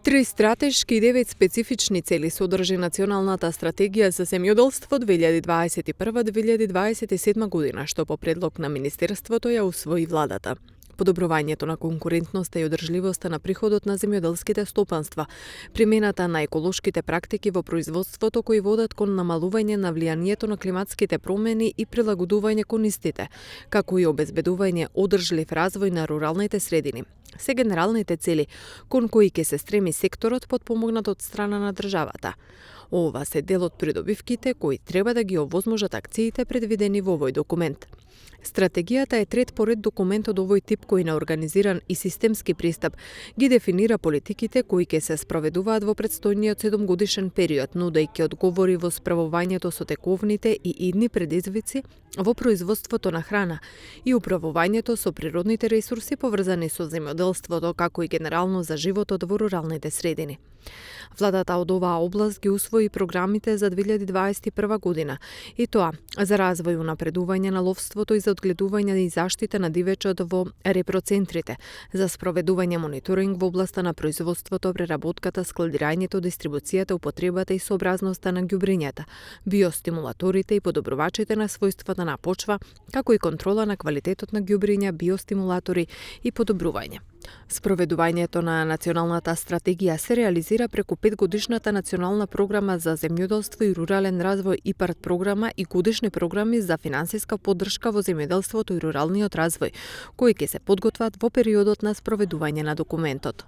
Три стратешки и 9 специфични цели содржи Националната стратегија за земјоделство 2021-2027 година, што по предлог на Министерството ја усвои владата. Подобрувањето на конкурентноста и одржливоста на приходот на земјоделските стопанства, примената на еколошките практики во производството кои водат кон намалување на влијанието на климатските промени и прилагодување кон истите, како и обезбедување одржлив развој на руралните средини, се генералните цели кон кои ќе се стреми секторот подпомогнат од страна на државата. Ова се дел од придобивките кои треба да ги овозможат акциите предвидени во овој документ. Стратегијата е трет поред документ од овој тип кој на организиран и системски пристап ги дефинира политиките кои ќе се спроведуваат во претстојниот 7-годишен период, нудејќи одговори во справувањето со тековните и идни предизвици во производството на храна и управувањето со природните ресурси поврзани со земјоделството, како и генерално за животот во руралните средини. Владата од оваа област ги усвои програмите за 2021 година, и тоа за развој и унапредување на ловството и за одгледување и заштита на дивечот во репроцентрите, за спроведување мониторинг во областа на производството, преработката, складирањето, дистрибуцијата, употребата и сообразноста на ѓубрењата, биостимулаторите и подобрувачите на својствата на почва, како и контрола на квалитетот на ѓубрења, биостимулатори и подобрување. Спроведувањето на Националната стратегија се реализира преку 5-годишната Национална програма за земјоделство и рурален развој ИПАРД програма и годишни програми за финансиска поддршка во земјоделството и руралниот развој, кои ќе се подготват во периодот на спроведување на документот.